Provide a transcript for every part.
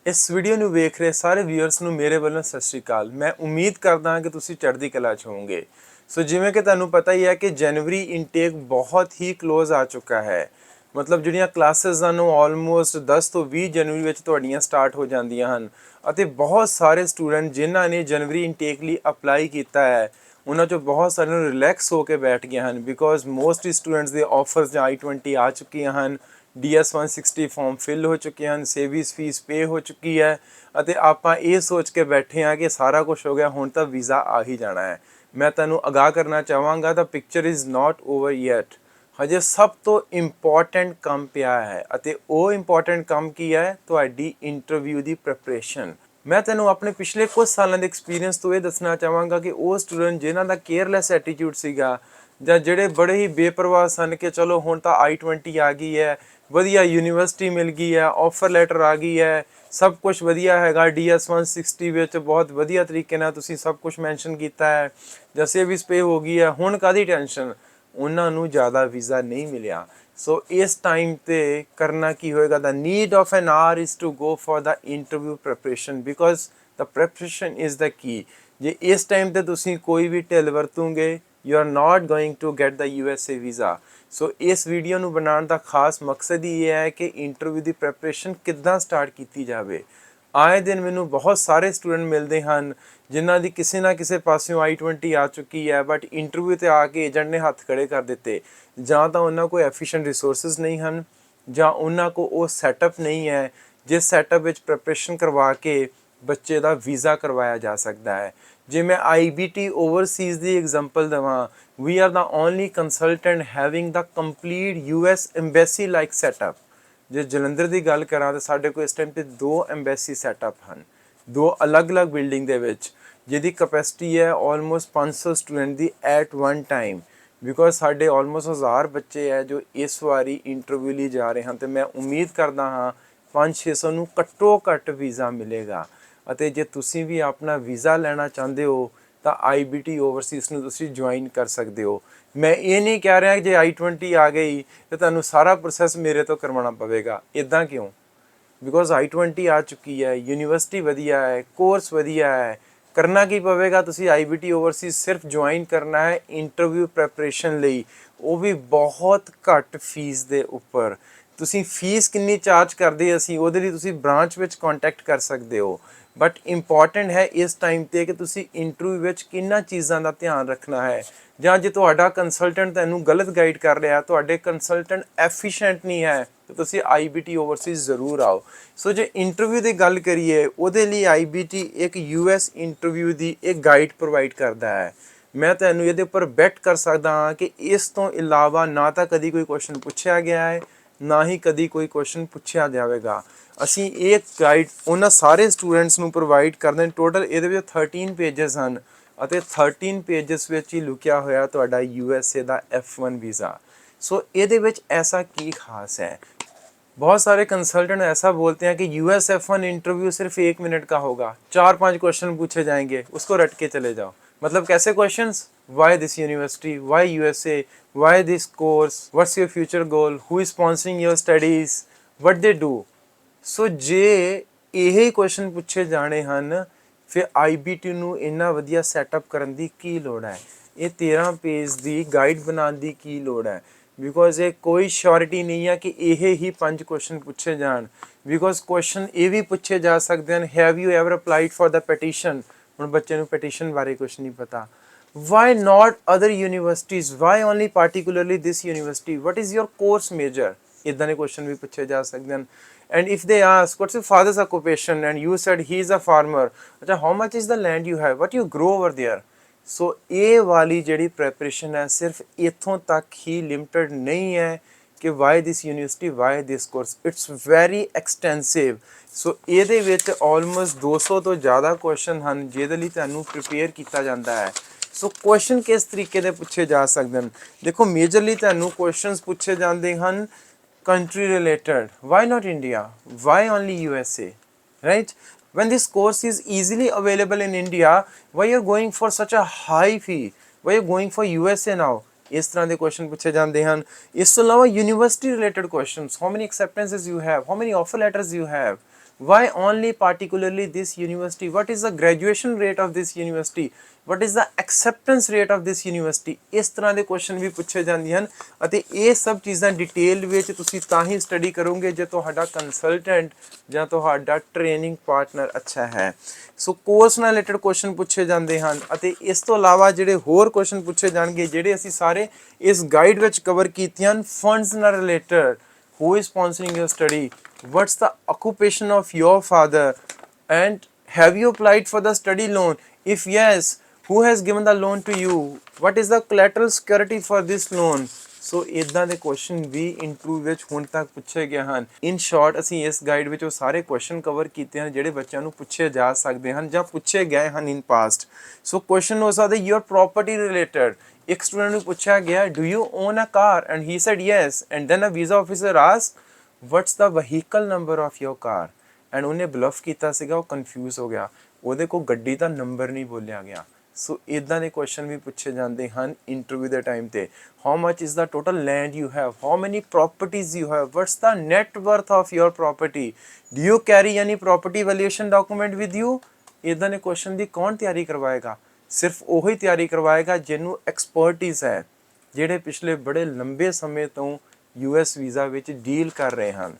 ਇਸ ਵੀਡੀਓ ਨੂੰ ਵੇਖ ਰਹੇ ਸਾਰੇ ਵਿਊਅਰਸ ਨੂੰ ਮੇਰੇ ਵੱਲੋਂ ਸਤਿ ਸ਼੍ਰੀ ਅਕਾਲ। ਮੈਂ ਉਮੀਦ ਕਰਦਾ ਹਾਂ ਕਿ ਤੁਸੀਂ ਚੜ੍ਹਦੀ ਕਲਾ 'ਚ ਹੋਵੋਗੇ। ਸੋ ਜਿਵੇਂ ਕਿ ਤੁਹਾਨੂੰ ਪਤਾ ਹੀ ਹੈ ਕਿ ਜਨਵਰੀ ਇਨਟੇਕ ਬਹੁਤ ਹੀ ਕਲੋਜ਼ ਆ ਚੁੱਕਾ ਹੈ। ਮਤਲਬ ਜਿਹੜੀਆਂ ਕਲਾਸਿਸ ਹਨ ਉਹ ਆਲਮੋਸਟ 10 ਤੋਂ 20 ਜਨਵਰੀ ਵਿੱਚ ਤੁਹਾਡੀਆਂ ਸਟਾਰਟ ਹੋ ਜਾਂਦੀਆਂ ਹਨ ਅਤੇ ਬਹੁਤ ਸਾਰੇ ਸਟੂਡੈਂਟ ਜਿਨ੍ਹਾਂ ਨੇ ਜਨਵਰੀ ਇਨਟੇਕ ਲਈ ਅਪਲਾਈ ਕੀਤਾ ਹੈ ਉਹਨਾਂ 'ਚੋਂ ਬਹੁਤ ਸਾਰੇ ਨੂੰ ਰਿਲੈਕਸ ਹੋ ਕੇ ਬੈਠ ਗਏ ਹਨ ਬਿਕੋਜ਼ ਮੋਸਟਲੀ ਸਟੂਡੈਂਟਸ ਦੇ ਆਫਰਸ ਜਾਂ I-20 ਆ ਚੁੱਕੀਆਂ ਹਨ। DS-160 ਫਾਰਮ ਫਿਲ ਹੋ ਚੁੱਕੇ ਹਨ, ਸੇਵਿੰਗਸ ਫੀਸ ਪੇ ਹੋ ਚੁੱਕੀ ਹੈ ਅਤੇ ਆਪਾਂ ਇਹ ਸੋਚ ਕੇ ਬੈਠੇ ਹਾਂ ਕਿ ਸਾਰਾ ਕੁਝ ਹੋ ਗਿਆ, ਹੁਣ ਤਾਂ ਵੀਜ਼ਾ ਆ ਹੀ ਜਾਣਾ ਹੈ। ਮੈਂ ਤੁਹਾਨੂੰ ਅਗਾਹ ਕਰਨਾ ਚਾਹਾਂਗਾ ਤਾਂ picture is not over yet. ਹਜੇ ਸਭ ਤੋਂ ਇੰਪੋਰਟੈਂਟ ਕੰਮ ਪਿਆ ਹੈ ਅਤੇ ਉਹ ਇੰਪੋਰਟੈਂਟ ਕੰਮ ਕੀ ਹੈ? ਤੁਹਾਡੀ ਇੰਟਰਵਿਊ ਦੀ ਪ੍ਰੈਪਰੇਸ਼ਨ। ਮੈਂ ਤੈਨੂੰ ਆਪਣੇ ਪਿਛਲੇ ਕੁਝ ਸਾਲਾਂ ਦੇ ਐਕਸਪੀਰੀਅੰਸ ਤੋਂ ਇਹ ਦੱਸਣਾ ਚਾਹਾਂਗਾ ਕਿ ਉਹ ਸਟੂਡੈਂਟ ਜਿਨ੍ਹਾਂ ਦਾ ਕੇਅਰਲੈਸ ਐਟੀਟਿਊਡ ਸੀਗਾ ਜਾਂ ਜਿਹੜੇ ਬੜੇ ਹੀ ਬੇਪਰਵਾਹ ਸਨ ਕਿ ਚਲੋ ਹੁਣ ਤਾਂ I-20 ਆ ਗਈ ਹੈ, ਵਧੀਆ ਯੂਨੀਵਰਸਿਟੀ ਮਿਲ ਗਈ ਹੈ, ਆਫਰ ਲੈਟਰ ਆ ਗਈ ਹੈ, ਸਭ ਕੁਝ ਵਧੀਆ ਹੈਗਾ, DS-160 ਵਿੱਚ ਬਹੁਤ ਵਧੀਆ ਤਰੀਕੇ ਨਾਲ ਤੁਸੀਂ ਸਭ ਕੁਝ ਮੈਂਸ਼ਨ ਕੀਤਾ ਹੈ ਜਾਂ ਸੇਵਿੰਗਸ ਪੇ ਹੋ ਗਈ ਹੈ, ਹੁਣ ਕਾਹਦੀ ਟੈਨਸ਼ਨ। ਉਹਨਾਂ ਨੂੰ ਜ਼ਿਆਦਾ ਵੀਜ਼ਾ ਨਹੀਂ ਮਿਲਿਆ। ਸੋ ਇਸ ਟਾਈਮ ਤੇ ਕਰਨਾ ਕੀ ਹੋਏਗਾ? The need of N R is to go for the interview preparation because the preparation is the key. ਜੇ ਇਸ ਟਾਈਮ ਤੇ ਤੁਸੀਂ ਕੋਈ ਵੀ ਢਿੱਲ ਵਰਤੋਗੇ you are not going to get the USA visa। ਸੋ ਇਸ ਵੀਡੀਓ ਨੂੰ ਬਣਾਉਣ ਦਾ ਖਾਸ ਮਕਸਦ ਹੀ ਇਹ ਹੈ ਕਿ ਇੰਟਰਵਿਊ ਦੀ ਪ੍ਰੈਪਰੇਸ਼ਨ ਕਿੱਦਾਂ ਸਟਾਰਟ ਕੀਤੀ ਜਾਵੇ। ਆਏ ਦਿਨ ਮੈਨੂੰ ਬਹੁਤ ਸਾਰੇ ਸਟੂਡੈਂਟ ਮਿਲਦੇ ਹਨ ਜਿਨ੍ਹਾਂ ਦੀ ਕਿਸੇ ਨਾ ਕਿਸੇ ਪਾਸਿਓਂ I-20 ਆ ਚੁੱਕੀ ਹੈ ਬਟ ਇੰਟਰਵਿਊ ਤੇ ਆ ਕੇ ਏਜੰਟ ਨੇ ਹੱਥ ਖੜੇ ਕਰ ਦਿੱਤੇ। ਜਾਂ ਤਾਂ ਉਹਨਾਂ ਕੋਲ ਐਫੀਸ਼ੀਐਂਟ ਰਿਸੋਰਸਿਸ ਨਹੀਂ ਹਨ ਜਾਂ ਉਹਨਾਂ ਕੋਲ ਉਹ ਸੈਟਅਪ ਨਹੀਂ ਹੈ ਜਿਸ ਸੈਟਅਪ ਵਿੱਚ ਪ੍ਰੈਪਰੇਸ਼ਨ ਕਰਵਾ ਕੇ ਬੱਚੇ ਦਾ ਵੀਜ਼ਾ ਕਰਵਾਇਆ ਜਾ ਸਕਦਾ ਹੈ। ਜੇ ਮੈਂ IBT ਓਵਰਸੀਜ਼ ਦੀ ਐਗਜ਼ਾਮਪਲ ਦੇਵਾਂ, we are the only consultant having the complete US embassy like setup. ਜੇ ਜਲੰਧਰ ਦੀ ਗੱਲ ਕਰਾਂ ਤਾਂ ਸਾਡੇ ਕੋਲ ਇਸ ਟਾਈਮ ਤੇ 2 ਐਮਬੈਸੀ ਸੈਟਅਪ ਹਨ, 2 ਅਲੱਗ-ਅਲੱਗ ਬਿਲਡਿੰਗ ਦੇ ਵਿੱਚ, ਜਿਹਦੀ ਕਪੈਸਿਟੀ ਹੈ almost 500 student the at one time. Because ਸਾਡੇ ਆਲਮੋਸਟ 1000 ਬੱਚੇ ਹੈ ਜੋ ਇਸ ਵਾਰੀ ਇੰਟਰਵਿਊ ਲਈ ਜਾ ਰਹੇ ਹਨ ਤੇ ਮੈਂ ਉਮੀਦ ਕਰਦਾ ਹਾਂ 500-600 ਨੂੰ ਘੱਟੋ ਘੱਟ ਵੀਜ਼ਾ ਮਿਲੇਗਾ। ਅਤੇ ਜੇ ਤੁਸੀਂ ਵੀ ਆਪਣਾ ਵੀਜ਼ਾ ਲੈਣਾ ਚਾਹੁੰਦੇ ਹੋ ਤਾਂ IBT ਓਵਰਸੀਜ਼ ਨੂੰ ਤੁਸੀਂ ਜੁਆਇਨ ਕਰ ਸਕਦੇ ਹੋ। ਮੈਂ ਇਹ ਨਹੀਂ ਕਹਿ ਰਿਹਾ ਕਿ ਜੇ I-20 ਆ ਗਈ ਤਾਂ ਤੁਹਾਨੂੰ ਸਾਰਾ ਪ੍ਰੋਸੈਸ ਮੇਰੇ ਤੋਂ ਕਰਵਾਉਣਾ ਪਵੇਗਾ। ਇੱਦਾਂ ਕਿਉਂ? ਬਿਕੋਜ਼ I-20 ਆ ਚੁੱਕੀ ਹੈ, ਯੂਨੀਵਰਸਿਟੀ ਵਧੀਆ ਹੈ, ਕੋਰਸ ਵਧੀਆ ਹੈ। ਕਰਨਾ ਕੀ ਪਵੇਗਾ? ਤੁਸੀਂ IBT ਓਵਰਸੀਜ਼ ਸਿਰਫ ਜੁਆਇਨ ਕਰਨਾ ਹੈ ਇੰਟਰਵਿਊ ਪ੍ਰੈਪਰੇਸ਼ਨ ਲਈ, ਉਹ ਵੀ ਬਹੁਤ ਘੱਟ ਫੀਸ ਦੇ ਉੱਪਰ। ਤੁਸੀਂ ਫੀਸ ਕਿੰਨੀ ਚਾਰਜ ਕਰਦੇ ਅਸੀਂ ਉਹਦੇ ਲਈ ਤੁਸੀਂ ਬ੍ਰਾਂਚ ਵਿੱਚ ਕੰਟੈਕਟ ਕਰ ਸਕਦੇ ਹੋ। ਬਟ ਇੰਪੋਰਟੈਂਟ ਹੈ ਇਸ ਟਾਈਮ ਤੇ ਕਿ ਤੁਸੀਂ ਇੰਟਰਵਿਊ ਵਿੱਚ ਕਿੰਨਾ ਚੀਜ਼ਾਂ ਦਾ ਧਿਆਨ ਰੱਖਣਾ ਹੈ। ਜਾਂ ਜੇ ਤੁਹਾਡਾ ਕੰਸਲਟੈਂਟ ਤੁਹਾਨੂੰ ਗਲਤ ਗਾਈਡ ਕਰ ਰਿਹਾ, ਤੁਹਾਡੇ ਕੰਸਲਟੈਂਟ ਐਫੀਸ਼ੀਐਂਟ ਨਹੀਂ ਹੈ ਤਾਂ ਤੁਸੀਂ IBT ਓਵਰਸੀਜ਼ ਜ਼ਰੂਰ ਆਓ। ਸੋ ਜੇ ਇੰਟਰਵਿਊ ਦੀ ਗੱਲ ਕਰੀਏ ਉਹਦੇ ਲਈ IBT ਇੱਕ US ਇੰਟਰਵਿਊ ਦੀ ਇੱਕ ਗਾਈਡ ਪ੍ਰੋਵਾਈਡ ਕਰਦਾ ਹੈ। ਮੈਂ ਤੁਹਾਨੂੰ ਇਹਦੇ ਉੱਪਰ ਬੈਟ ਕਰ ਸਕਦਾ ਹਾਂ ਕਿ ਇਸ ਤੋਂ ਇਲਾਵਾ ਨਾ ਤਾਂ ਕਦੀ ਕੋਈ ਕੁਐਸਚਨ ਪੁੱਛਿਆ ਗਿਆ ਹੈ ਨਾ ਹੀ ਕਦੀ ਕੋਈ ਕੁਐਸਚਨ ਪੁੱਛਿਆ ਜਾਵੇਗਾ। ਅਸੀਂ ਇਹ ਗਾਈਡ ਉਹਨਾਂ ਸਾਰੇ ਸਟੂਡੈਂਟਸ ਨੂੰ ਪ੍ਰੋਵਾਈਡ ਕਰਦੇ ਹਾਂ। ਟੋਟਲ ਇਹਦੇ ਵਿੱਚ 13 ਪੇਜਸ ਹਨ ਅਤੇ 13 ਪੇਜਸ ਵਿੱਚ ਹੀ ਲੁਕਿਆ ਹੋਇਆ ਤੁਹਾਡਾ USA ਦਾ F1 ਵੀਜ਼ਾ। सो ਇਹਦੇ ਵਿੱਚ ऐसा ਕੀ खास है? बहुत सारे कंसल्टेंट ऐसा बोलते हैं कि US F1 इंटरव्यू सिर्फ 1 मिनट का होगा, 4-5 क्वेश्चन पूछे जाएंगे, उसको रट के चले जाओ। मतलब कैसे questions? Why this university, why USA, why this course, what's your future goal, who is sponsoring your studies, what they do. So जे ਇਹ ਕੁਐਸਚਨ ਪੁੱਛੇ ਜਾਣੇ ਹਨ ਫਿਰ IBT ਨੂੰ ਇੰਨਾ ਵਧੀਆ ਸੈਟਅਪ ਕਰਨ ਦੀ ਕੀ ਲੋੜ ਹੈ? ਇਹ 13 ਪੇਜ ਦੀ ਗਾਈਡ ਬਣਾਉਣ ਦੀ ਕੀ ਲੋੜ ਹੈ? ਬਿਕੋਜ਼ ਇਹ ਕੋਈ ਸ਼ੋਰਿਟੀ ਨਹੀਂ ਹੈ ਕਿ ਇਹ ਹੀ 5 ਕੁਐਸਚਨ ਪੁੱਛੇ ਜਾਣ। ਬਿਕੋਜ਼ ਕੁਐਸਚਨ ਇਹ ਵੀ ਪੁੱਛੇ ਜਾ ਸਕਦੇ ਹਨ, have you ever applied for the petition. ਹੁਣ ਬੱਚੇ ਨੂੰ ਪੈਟੀਸ਼ਨ ਬਾਰੇ ਕੁਛ ਨਹੀਂ ਪਤਾ। Why not other universities, why only particularly this university, what is your course major. ਇੱਦਾਂ ਦੇ ਕੁਐਸਚਨ ਵੀ ਪੁੱਛੇ ਜਾ ਸਕਦੇ ਹਨ। And if they ask what's your father's occupation and you said he is a farmer, how much is the land you have, what you grow over there। ਸੋ ਇਹ ਵਾਲੀ ਜਿਹੜੀ preparation ਹੈ ਸਿਰਫ ਇੱਥੋਂ ਤੱਕ ਹੀ ਲਿਮਟਡ ਨਹੀਂ ਹੈ ਕਿ why this university, why this course, it's very extensive. So ਇਹਦੇ ਵਿੱਚ ਆਲਮੋਸਟ 200 ਤੋਂ ਜ਼ਿਆਦਾ ਕੁਐਸਚਨ ਹਨ ਜਿਹਦੇ ਲਈ ਤੁਹਾਨੂੰ ਪ੍ਰਿਪੇਅਰ ਕੀਤਾ ਜਾਂਦਾ ਹੈ। ਸੋ ਕੁਐਸਚਨ ਕਿਸ ਤਰੀਕੇ ਦੇ ਪੁੱਛੇ ਜਾ ਸਕਦੇ ਹਨ? ਦੇਖੋ ਮੇਜਰਲੀ ਤੁਹਾਨੂੰ ਕੁਐਸਚਨਸ ਪੁੱਛੇ ਜਾਂਦੇ ਹਨ country related. Why not India? Why only USA? Right? When this course is easily available in India, why you're going for such a high fee? Why you're going for USA now? ਇਸ ਤਰ੍ਹਾਂ ਦੇ question ਪੁੱਛੇ ਜਾਂਦੇ ਹਨ। ਇਸ ਤੋਂ ਇਲਾਵਾ university related questions, how many acceptances you have, how many offer letters you have, why only particularly this university, what is the graduation rate of this university, what is the acceptance rate of this university। ਇਸ ਤਰ੍ਹਾਂ ਦੇ question ਵੀ ਪੁੱਛੇ ਜਾਂਦੇ ਹਨ ਅਤੇ ਇਹ ਸਭ ਚੀਜ਼ਾਂ ਡਿਟੇਲ ਵਿੱਚ ਤੁਸੀਂ ਤਾਂ ਹੀ ਸਟੱਡੀ ਕਰੋਗੇ ਜੇ ਤੁਹਾਡਾ ਕੰਸਲਟੈਂਟ ਜਾਂ ਤੁਹਾਡਾ ਟ੍ਰੇਨਿੰਗ ਪਾਰਟਨਰ ਅੱਛਾ ਹੈ। ਸੋ ਕੋਰਸ ਨਾਲ ਰਿਲੇਟਡ ਕੁਐਸਚਨ ਪੁੱਛੇ ਜਾਂਦੇ ਹਨ ਅਤੇ ਇਸ ਤੋਂ ਇਲਾਵਾ ਜਿਹੜੇ ਹੋਰ ਕੁਐਸਚਨ ਪੁੱਛੇ ਜਾਣਗੇ ਜਿਹੜੇ ਅਸੀਂ ਸਾਰੇ ਇਸ ਗਾਈਡ ਵਿੱਚ ਕਵਰ ਕੀਤੇ ਹਨ। ਫੰਡਸ ਨਾਲ related, who is sponsoring your study, what's the occupation of your father, and have you applied for the study loan, if yes, who has given the loan to you, what is the collateral security for this loan। ਸੋ ਇਦਾਂ ਦੇ question ਵੀ interview ਵਿੱਚ ਹੁਣ ਤੱਕ ਪੁੱਛੇ ਗਏ ਹਨ। ਇਨ short ਅਸੀਂ ਇਸ ਗਾਈਡ ਵਿੱਚ ਉਹ ਸਾਰੇ ਕੁਐਸਚਨ ਕਵਰ ਕੀਤੇ ਹਨ ਜਿਹੜੇ ਬੱਚਿਆਂ ਨੂੰ ਪੁੱਛੇ ਜਾ ਸਕਦੇ ਹਨ ਜਾਂ ਪੁੱਛੇ ਗਏ ਹਨ ਇਨ ਪਾਸਟ। ਸੋ ਕੁਐਸਚਨ ਹੋ ਸਕਦੇ ਯੂਰ ਪ੍ਰੋਪਰਟੀ ਰਿਲੇਟਡ। ਇੱਕ ਸਟੂਡੈਂਟ ਨੂੰ ਪੁੱਛਿਆ ਗਿਆ do you own a car and he said yes and then a visa officer ask what's the vehicle number of your car and ਉਹਨੇ ਬਲਫ ਕੀਤਾ ਸੀਗਾ, ਉਹ ਕਨਫਿਊਜ਼ ਹੋ ਗਿਆ, ਉਹਦੇ ਕੋਲ ਗੱਡੀ ਦਾ ਨੰਬਰ ਨਹੀਂ ਬੋਲਿਆ ਗਿਆ। ਸੋ ਇਦਾਂ ਦੇ ਕੁਐਸਚਨ ਵੀ ਪੁੱਛੇ ਜਾਂਦੇ ਹਨ ਇੰਟਰਵਿਊ ਦੇ ਟਾਈਮ ਤੇ। How much is the total land you have, how many properties you have, what's the net worth of your property, do you carry any property valuation document with you. ਇਦਾਂ ਦੇ question ਦੀ ਕੌਣ ਤਿਆਰੀ ਕਰਵਾਏਗਾ? ਸਿਰਫ ਉਹੀ ਤਿਆਰੀ ਕਰਵਾਏਗਾ ਜਿਹਨੂੰ expertise ਹੈ, ਜਿਹੜੇ ਪਿਛਲੇ ਬੜੇ ਲੰਬੇ ਸਮੇਂ ਤੋਂ US ਵੀਜ਼ਾ ਵਿੱਚ ਡੀਲ ਕਰ ਰਹੇ ਹਨ।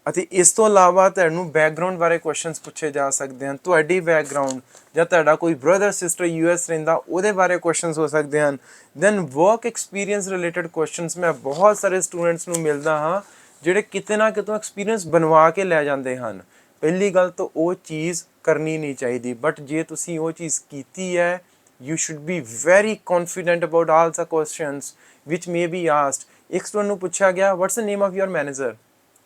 ਅਤੇ ਇਸ ਤੋਂ ਇਲਾਵਾ ਤੁਹਾਨੂੰ ਬੈਕਗਰਾਉਂਡ ਬਾਰੇ ਕੁਐਸਚਨਸ ਪੁੱਛੇ ਜਾ ਸਕਦੇ ਹਨ। ਤੁਹਾਡੀ ਬੈਕਗਰਾਉਂਡ ਜਾਂ ਤੁਹਾਡਾ ਕੋਈ ਬ੍ਰਦਰ ਸਿਸਟਰ US ਰਹਿੰਦਾ ਉਹਦੇ ਬਾਰੇ ਕੁਐਸਚਨਸ ਹੋ ਸਕਦੇ ਹਨ। Then work experience related questions ਮੈਂ ਬਹੁਤ ਸਾਰੇ ਸਟੂਡੈਂਟਸ ਨੂੰ ਮਿਲਦਾ ਹਾਂ ਜਿਹੜੇ ਕਿਤੇ ਨਾ ਕਿਤੋਂ ਐਕਸਪੀਰੀਅੰਸ ਬਣਵਾ ਕੇ ਲੈ ਜਾਂਦੇ ਹਨ। ਪਹਿਲੀ ਗੱਲ ਤਾਂ ਉਹ ਚੀਜ਼ ਕਰਨੀ ਨਹੀਂ ਚਾਹੀਦੀ, ਬਟ ਜੇ ਤੁਸੀਂ ਉਹ ਚੀਜ਼ ਕੀਤੀ ਹੈ you should be very confident about all the questions which may be asked। ਇੱਕ ਸਟੂਡੈਂਟ ਨੂੰ ਪੁੱਛਿਆ ਗਿਆ what's the name of your manager,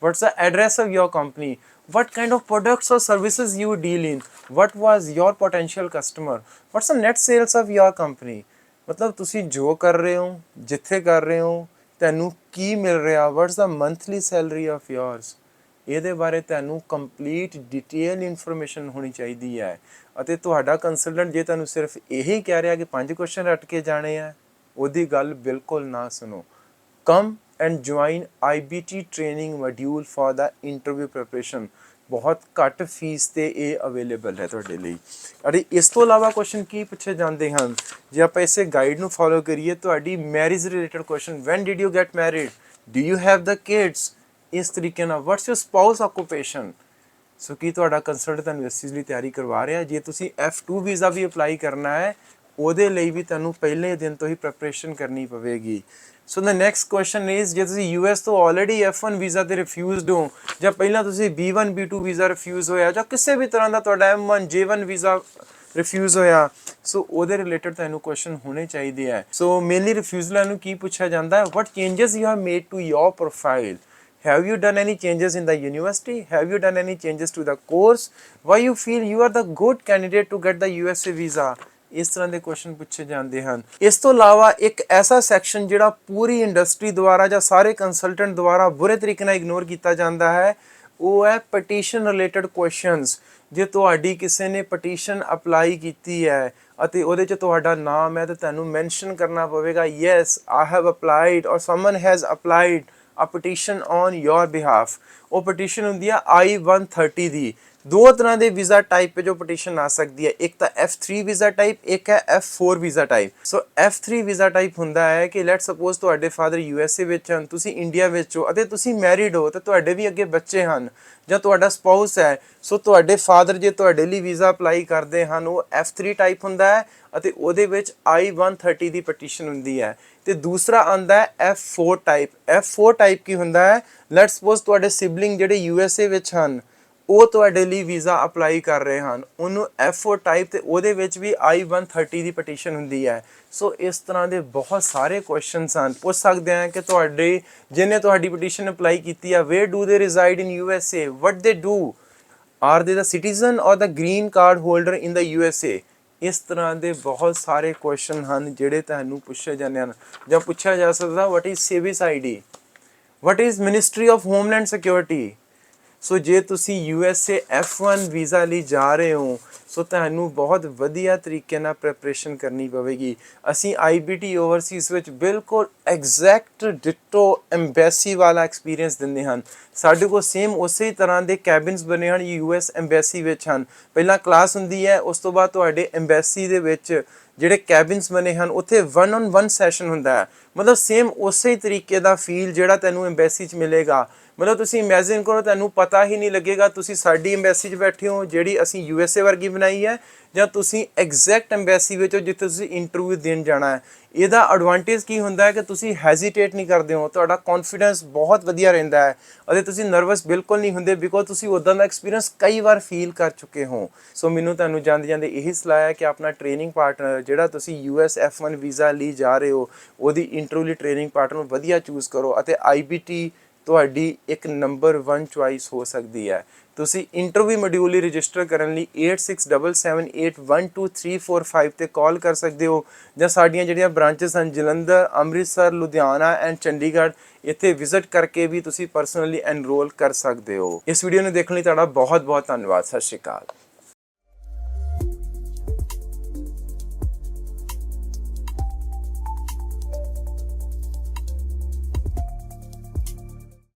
what's the address of your company, what kind of products or services you deal in, what was your potential customer, what's the net sales of your company। ਮਤਲਬ ਤੁਸੀਂ ਜੋ ਕਰ ਰਹੇ ਹੋ, ਜਿੱਥੇ ਕਰ ਰਹੇ ਹੋ, ਤੁਹਾਨੂੰ ਕੀ ਮਿਲ ਰਿਹਾ, what's the monthly salary of yours। ਇਹਦੇ ਬਾਰੇ ਤੁਹਾਨੂੰ ਕੰਪਲੀਟ ਡਿਟੇਲ ਇਨਫੋਰਮੇਸ਼ਨ ਹੋਣੀ ਚਾਹੀਦੀ ਹੈ। ਅਤੇ ਤੁਹਾਡਾ ਕੰਸਲਟੈਂਟ ਜੇ ਤੁਹਾਨੂੰ ਸਿਰਫ ਇਹੀ ਕਹਿ ਰਿਹਾ ਕਿ 5 ਕੁਐਸਚਨ ਰੱਟ ਕੇ ਜਾਣੇ ਆ, ਉਹਦੀ ਗੱਲ ਬਿਲਕੁਲ ਨਾ ਸੁਣੋ। Come and join IBT training module for the interview preparation. ਬਹੁਤ ਘੱਟ ਫੀਸ ਤੇ ਇਹ ਅਵੇਲੇਬਲ ਹੈ ਤੁਹਾਡੇ ਲਈ। ਅਤੇ ਇਸ ਤੋਂ ਇਲਾਵਾ ਕੁਐਸਚਨ ਕੀ ਪੁੱਛੇ ਜਾਂਦੇ ਹਨ ਜੇ ਆਪਾਂ ਇਸੇ ਗਾਈਡ ਨੂੰ ਫੋਲੋ ਕਰੀਏ? ਤੁਹਾਡੀ marriage related question, van did you get married, do you have the kids, ਇਸ ਤਰੀਕੇ ਨਾਲ ਵਟਸ ਯੂਰ ਸਪਾਊਸ ਆਕੂਪੇਸ਼ਨ। ਸੋ ਕੀ ਤੁਹਾਡਾ ਕੰਸਲਟੈਂਟ ਤੁਹਾਨੂੰ ਇਸ ਚੀਜ਼ ਲਈ ਤਿਆਰੀ ਕਰਵਾ ਰਿਹਾ? ਜੇ ਤੁਸੀਂ F2 ਵੀਜ਼ਾ ਵੀ ਅਪਲਾਈ ਕਰਨਾ ਹੈ ਉਹਦੇ ਲਈ ਵੀ ਤੁਹਾਨੂੰ ਪਹਿਲੇ ਦਿਨ ਤੋਂ ਹੀ ਪ੍ਰੈਪਰੇਸ਼ਨ ਕਰਨੀ ਪਵੇਗੀ। ਸੋ ਦ ਨੈਕਸਟ ਕੁਐਸਚਨ ਇਜ਼ ਜੇ ਤੁਸੀਂ US ਤੋਂ ਆਲਰੇਡੀ F1 ਵੀਜ਼ਾ ਤੇ ਰਿਫਿਊਜ਼ਡ ਹੋ ਜਾਂ ਪਹਿਲਾਂ ਤੁਸੀਂ B1 B2 ਵੀਜ਼ਾ ਰਿਫਿਊਜ਼ ਹੋਇਆ ਜਾਂ ਕਿਸੇ ਵੀ ਤਰ੍ਹਾਂ ਦਾ ਤੁਹਾਡਾ M1 J1 ਵੀਜ਼ਾ ਰਿਫਿਊਜ਼ ਹੋਇਆ, ਸੋ ਉਹਦੇ ਰਿਲੇਟਡ ਤੁਹਾਨੂੰ ਕੁਐਸਚਨ ਹੋਣੇ ਚਾਹੀਦੇ ਹੈ। ਸੋ ਮੇਨਲੀ ਰਿਫਿਊਜ਼ਲਾਂ ਨੂੰ ਕੀ ਪੁੱਛਿਆ ਜਾਂਦਾ ਹੈ? What changes you have made to your profile, have you done any changes in the university, have you done any changes to the course, why you feel you are the good candidate to get the USA visa। ਇਸ ਤਰ੍ਹਾਂ ਦੇ question ਪੁੱਛੇ ਜਾਂਦੇ ਹਨ। ਇਸ ਤੋਂ ਇਲਾਵਾ ਇੱਕ ਐਸਾ ਸੈਕਸ਼ਨ ਜਿਹੜਾ ਪੂਰੀ ਇੰਡਸਟਰੀ ਦੁਆਰਾ ਜਾਂ ਸਾਰੇ ਕੰਸਲਟੈਂਟ ਦੁਆਰਾ ਬੁਰੇ ਤਰੀਕੇ ਨਾਲ ਇਗਨੋਰ ਕੀਤਾ ਜਾਂਦਾ ਹੈ, ਉਹ ਹੈ ਪਟੀਸ਼ਨ ਰਿਲੇਟਡ ਕੁਐਸਚਨਸ। ਜੇ ਤੁਹਾਡੀ ਕਿਸੇ ਨੇ ਪਟੀਸ਼ਨ ਅਪਲਾਈ ਕੀਤੀ ਹੈ ਅਤੇ ਉਹਦੇ 'ਚ ਤੁਹਾਡਾ ਨਾਮ ਹੈ ਤਾਂ ਤੁਹਾਨੂੰ ਮੈਂਸ਼ਨ ਕਰਨਾ ਪਵੇਗਾ yes I have applied or someone has applied a petition on your behalf। ਉਹ ਪਟੀਸ਼ਨ ਹੁੰਦੀ ਆ I-130 ਦੀ। ਦੋ ਤਰ੍ਹਾਂ ਦੇ ਵੀਜ਼ਾ ਟਾਈਪ ਜੋ ਪਟੀਸ਼ਨ ਆ ਸਕਦੀ ਹੈ, ਇੱਕ ਤਾਂ F3 ਵੀਜ਼ਾ ਟਾਈਪ, ਇੱਕ ਹੈ F4 ਵੀਜ਼ਾ ਟਾਈਪ। ਸੋ F3 ਵੀਜ਼ਾ ਟਾਈਪ ਹੁੰਦਾ ਹੈ ਕਿ ਲੈਟ ਸਪੋਜ਼ ਤੁਹਾਡੇ ਫਾਦਰ USA ਵਿੱਚ ਹਨ, ਤੁਸੀਂ ਇੰਡੀਆ ਵਿੱਚ ਹੋ ਅਤੇ ਤੁਸੀਂ ਮੈਰਿਡ ਹੋ ਤੇ ਤੁਹਾਡੇ ਵੀ ਅੱਗੇ ਬੱਚੇ ਹਨ ਜਾਂ ਤੁਹਾਡਾ ਸਪਾਊਸ ਹੈ। ਸੋ ਤੁਹਾਡੇ ਫਾਦਰ ਜੇ ਤੁਹਾਡੇ ਲਈ ਵੀਜ਼ਾ ਅਪਲਾਈ ਕਰਦੇ ਹਨ ਉਹ F3 ਟਾਈਪ ਹੁੰਦਾ ਹੈ ਅਤੇ ਉਹਦੇ ਵਿੱਚ I-130 ਦੀ ਪਟੀਸ਼ਨ ਹੁੰਦੀ ਹੈ। ਤੇ ਦੂਸਰਾ ਆਉਂਦਾ ਹੈ F4 ਟਾਈਪ। F4 ਟਾਈਪ ਕੀ ਹੁੰਦਾ ਹੈ? ਲੈਟ ਸਪੋਜ਼ ਤੁਹਾਡੇ ਸਿਬਲਿੰਗ ਜਿਹੜੇ USA ਵਿੱਚ ਹਨ ਉਹ ਤੁਹਾਡੇ ਲਈ ਵੀਜ਼ਾ ਅਪਲਾਈ ਕਰ ਰਹੇ ਹਨ, ਉਹਨੂੰ F4 ਟਾਈਪ ਤੇ ਉਹਦੇ ਵਿੱਚ ਵੀ I-130 ਦੀ ਪਟੀਸ਼ਨ ਹੁੰਦੀ ਹੈ। ਸੋ ਇਸ ਤਰ੍ਹਾਂ ਦੇ ਬਹੁਤ ਸਾਰੇ ਕੁਐਸਚਨਸ ਹਨ। ਪੁੱਛ ਸਕਦੇ ਹਾਂ ਕਿ ਤੁਹਾਡੇ ਜਿਹਨੇ ਤੁਹਾਡੀ ਪਟੀਸ਼ਨ ਅਪਲਾਈ ਕੀਤੀ ਆ ਵੇਅਰ ਡੂ ਦੇ ਰਿਜ਼ਾਈਡ ਇਨ USA, ਵਟ ਦੇ ਡੂ, ਆਰ ਦੇ ਦਾ ਸਿਟੀਜ਼ਨ ਔਰ ਦਾ ਗ੍ਰੀਨ ਕਾਰਡ ਹੋਲਡਰ ਇਨ ਦਾ USA। ਇਸ ਤਰ੍ਹਾਂ ਦੇ ਬਹੁਤ ਸਾਰੇ ਕੁਐਸਚਨ ਹਨ ਜਿਹੜੇ ਤੁਹਾਨੂੰ ਪੁੱਛੇ ਜਾਂਦੇ ਹਨ। ਜਾਂ ਪੁੱਛਿਆ ਜਾ ਸਕਦਾ what is SEBIS ID, what is ministry of homeland security. So ਜੇ ਤੁਸੀਂ USA F1 ਵੀਜ਼ਾ ਲਈ ਜਾ ਰਹੇ ਹੋ ਸੋ ਤੁਹਾਨੂੰ ਬਹੁਤ ਵਧੀਆ ਤਰੀਕੇ ਨਾਲ ਪ੍ਰੈਪਰੇਸ਼ਨ ਕਰਨੀ ਪਵੇਗੀ। ਅਸੀਂ IBT ਓਵਰਸੀਜ਼ ਵਿੱਚ ਬਿਲਕੁਲ ਐਗਜ਼ੈਕਟ ਡਿਟੋ ਐਮਬੈਸੀ ਵਾਲਾ ਐਕਸਪੀਰੀਅੰਸ ਦਿੰਦੇ ਹਨ। ਸਾਡੇ ਕੋਲ ਸੇਮ ਉਸੇ ਤਰ੍ਹਾਂ ਦੇ ਕੈਬਿਨਸ ਬਣੇ ਹਨ US ਐਮਬੈਸੀ ਵਿੱਚ ਹਨ। ਪਹਿਲਾਂ ਕਲਾਸ ਹੁੰਦੀ ਹੈ, ਉਸ ਤੋਂ ਬਾਅਦ ਤੁਹਾਡੇ ਐਮਬੈਸੀ ਦੇ ਵਿੱਚ ਜਿਹੜੇ ਕੈਬਿਨਸ ਬਣੇ ਹਨ ਉੱਥੇ 1-on-1 ਸੈਸ਼ਨ ਹੁੰਦਾ ਹੈ। ਮਤਲਬ ਸੇਮ ਉਸੇ ਤਰੀਕੇ ਦਾ ਫੀਲ ਜਿਹੜਾ ਤੈਨੂੰ ਐਮਬੈਸੀ 'ਚ ਮਿਲੇਗਾ। ਮਤਲਬ ਤੁਸੀਂ ਇਮੇਜਿਨ ਕਰੋ, ਤੁਹਾਨੂੰ ਪਤਾ ਹੀ ਨਹੀਂ ਲੱਗੇਗਾ ਤੁਸੀਂ ਸਾਡੀ ਐਮਬੈਸੀ 'ਚ ਬੈਠੇ ਹੋ ਜਿਹੜੀ ਅਸੀਂ USA ਵਰਗੀ ਬਣਾਈ ਹੈ, ਜਾਂ ਤੁਸੀਂ ਐਗਜ਼ੈਕਟ ਐਮਬੈਸੀ ਵਿੱਚ ਹੋ ਜਿੱਥੇ ਤੁਸੀਂ ਇੰਟਰਵਿਊ ਦੇਣ ਜਾਣਾ ਹੈ। ਇਹਦਾ ਐਡਵਾਂਟੇਜ ਕੀ ਹੁੰਦਾ ਹੈ ਕਿ ਤੁਸੀਂ ਹੈਜ਼ੀਟੇਟ ਨਹੀਂ ਕਰਦੇ ਹੋ, ਤੁਹਾਡਾ ਕੌਨਫੀਡੈਂਸ ਬਹੁਤ ਵਧੀਆ ਰਹਿੰਦਾ ਹੈ ਅਤੇ ਤੁਸੀਂ ਨਰਵਸ ਬਿਲਕੁਲ ਨਹੀਂ ਹੁੰਦੇ, ਬਿਕੋਜ਼ ਤੁਸੀਂ ਉੱਦਾਂ ਦਾ ਐਕਸਪੀਰੀਅੰਸ ਕਈ ਵਾਰ ਫੀਲ ਕਰ ਚੁੱਕੇ ਹੋ। ਸੋ ਮੈਨੂੰ ਤੁਹਾਨੂੰ ਜਾਂਦੇ ਜਾਂਦੇ ਇਹੀ ਸਲਾਹ ਹੈ ਕਿ ਆਪਣਾ ਟ੍ਰੇਨਿੰਗ ਪਾਰਟਨਰ ਜਿਹੜਾ ਤੁਸੀਂ US F1 ਵੀਜ਼ਾ ਲਈ ਜਾ ਰਹੇ ਹੋ, ਉਹਦੀ ਇੰਟਰਵਿਊ ਲਈ ਟ੍ਰੇਨਿੰਗ ਪਾਰਟਨਰ ਵਧੀਆ ਚੂਜ਼ ਕਰੋ ਅਤੇ IBT ਤੁਹਾਡੀ ਇੱਕ ਨੰਬਰ 1 ਚੁਆਇਸ ਹੋ ਸਕਦੀ ਹੈ। ਤੁਸੀਂ ਇੰਟਰਵਿਊ ਮੋਡਿਊਲ ਲਈ ਰਜਿਸਟਰ ਕਰਨ ਲਈ 8677812345 ਤੇ ਕਾਲ ਕਰ ਸਕਦੇ ਹੋ, ਜਾਂ ਸਾਡੀਆਂ ਜਿਹੜੀਆਂ ਬ੍ਰਾਂਚਸ ਹਨ ਜਲੰਧਰ, ਅੰਮ੍ਰਿਤਸਰ, ਲੁਧਿਆਣਾ ਐਂਡ ਚੰਡੀਗੜ੍ਹ, ਇੱਥੇ ਵਿਜ਼ਿਟ ਕਰਕੇ ਵੀ ਤੁਸੀਂ ਪਰਸਨਲੀ ਐਨਰੋਲ ਕਰ ਸਕਦੇ ਹੋ। ਇਸ ਵੀਡੀਓ ਨੂੰ ਦੇਖਣ ਲਈ ਤੁਹਾਡਾ ਬਹੁਤ ਬਹੁਤ ਧੰਨਵਾਦ। ਸਤਿ ਸ਼੍ਰੀ ਅਕਾਲ।